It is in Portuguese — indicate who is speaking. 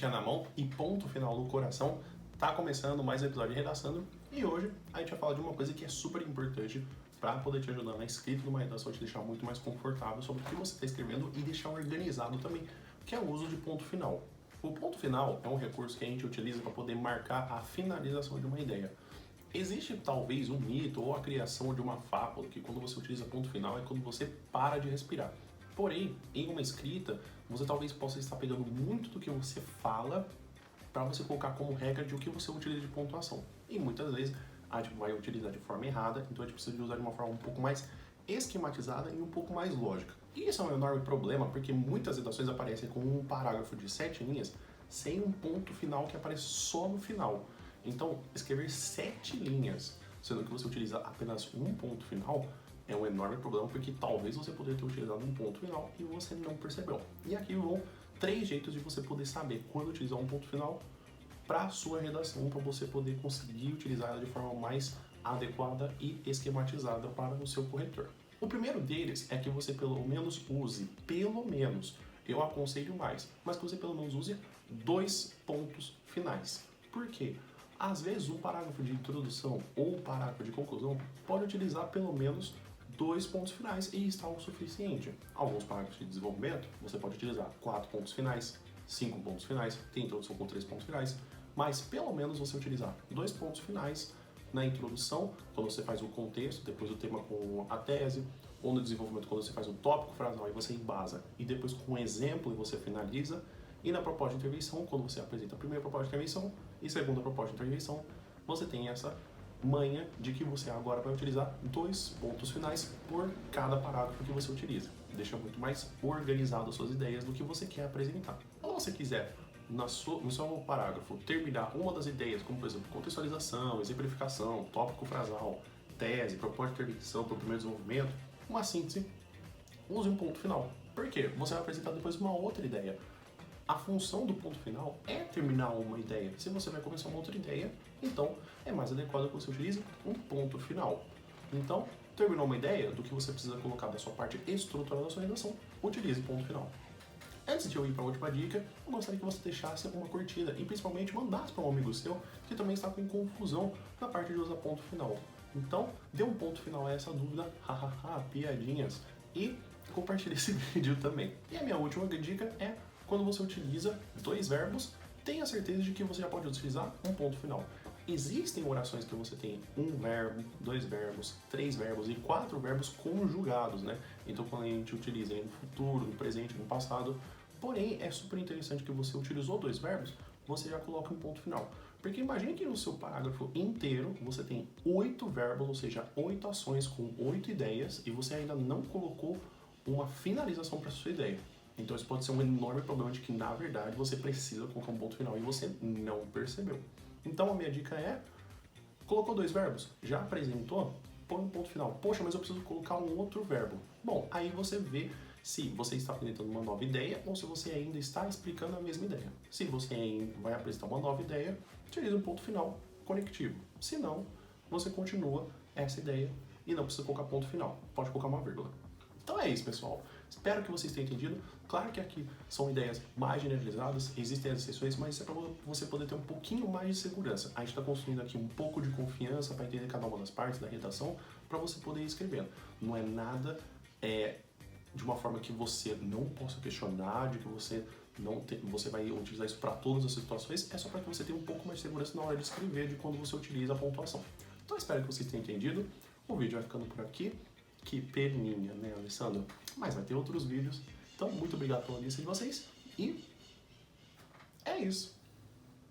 Speaker 1: canetinha na mão e ponto final no coração. Tá começando mais um episódio de Redaçando e hoje a gente vai falar de uma coisa que é super importante para poder te ajudar na escrita de uma redação, te deixar muito mais confortável sobre o que você está escrevendo e deixar organizado também, que é o uso de ponto final. O ponto final é um recurso que a gente utiliza para poder marcar a finalização de uma ideia. Existe talvez um mito ou a criação de uma fábula que quando você utiliza ponto final é quando você para de respirar. Porém, em uma escrita, você talvez possa estar pegando muito do que você fala para você colocar como regra de o que você utiliza de pontuação. E muitas vezes a gente vai utilizar de forma errada, então a gente precisa de usar de uma forma um pouco mais esquematizada e um pouco mais lógica. E isso é um enorme problema porque muitas redações aparecem com um parágrafo de 7 linhas sem um ponto final que aparece só no final. Então, escrever 7 linhas, sendo que você utiliza apenas um ponto final, é um enorme problema porque talvez você poderia ter utilizado um ponto final e você não percebeu. E aqui vão 3 jeitos de você poder saber quando utilizar um ponto final para a sua redação, para você poder conseguir utilizar ela de forma mais adequada e esquematizada para o seu corretor. O primeiro deles é que você pelo menos use, eu aconselho mais, mas que você pelo menos use 2 pontos finais. Por quê? Às vezes um parágrafo de introdução ou um parágrafo de conclusão pode utilizar pelo menos 2 pontos finais e está o suficiente. Alguns parágrafos de desenvolvimento você pode utilizar 4 pontos finais, 5 pontos finais, tem introdução com 3 pontos finais, mas pelo menos você utilizar 2 pontos finais na introdução, quando você faz o contexto, depois o tema com a tese, ou no desenvolvimento quando você faz o tópico frasal e você embasa, e depois com um exemplo e você finaliza, e na proposta de intervenção, quando você apresenta a primeira proposta de intervenção e segunda proposta de intervenção, você tem essa manha de que você agora vai utilizar 2 pontos finais por cada parágrafo que você utiliza. Deixa muito mais organizado as suas ideias do que você quer apresentar. Quando você quiser, no seu parágrafo, terminar uma das ideias, como por exemplo, contextualização, exemplificação, tópico frasal, tese, proposta de intervenção para o primeiro desenvolvimento, uma síntese, use um ponto final. Por quê? Você vai apresentar depois uma outra ideia. A função do ponto final é terminar uma ideia. Se você vai começar uma outra ideia, então é mais adequado que você utilize um ponto final. Então, terminou uma ideia do que você precisa colocar da sua parte estrutural da sua redação, utilize ponto final. Antes de eu ir para a última dica, eu gostaria que você deixasse uma curtida e principalmente mandasse para um amigo seu que também está com confusão na parte de usar ponto final. Então, dê um ponto final a essa dúvida, hahaha, piadinhas, e compartilhe esse vídeo também. E a minha última dica é: quando você utiliza 2 verbos, tenha certeza de que você já pode utilizar um ponto final. Existem orações que você tem 1 verbo, 2 verbos, 3 verbos e 4 verbos conjugados, né? Então, quando a gente utiliza no futuro, no presente, no passado, porém, é super interessante que você utilizou 2 verbos, você já coloca um ponto final. Porque imagine que no seu parágrafo inteiro você tem 8 verbos, ou seja, 8 ações com 8 ideias e você ainda não colocou uma finalização para sua ideia. Então isso pode ser um enorme problema de que, na verdade, você precisa colocar um ponto final e você não percebeu. Então a minha dica é: colocou 2 verbos, já apresentou, põe um ponto final. Poxa, mas eu preciso colocar um outro verbo. Bom, aí você vê se você está apresentando uma nova ideia ou se você ainda está explicando a mesma ideia. Se você vai apresentar uma nova ideia, utilize um ponto final conectivo. Se não, você continua essa ideia e não precisa colocar ponto final. Pode colocar uma vírgula. Então é isso, pessoal. Espero que vocês tenham entendido. Claro que aqui são ideias mais generalizadas, existem as exceções, mas isso é para você poder ter um pouquinho mais de segurança. A gente está construindo aqui um pouco de confiança para entender cada uma das partes da redação, para você poder ir escrevendo. Não é nada de uma forma que você não possa questionar, de que você você vai utilizar isso para todas as situações, é só para que você tenha um pouco mais de segurança na hora de escrever, de quando você utiliza a pontuação. Então espero que vocês tenham entendido. O vídeo vai ficando por aqui. Que peninha, né, Alessandro? Mas vai ter outros vídeos. Então, muito obrigado pela audiência de vocês. E é isso.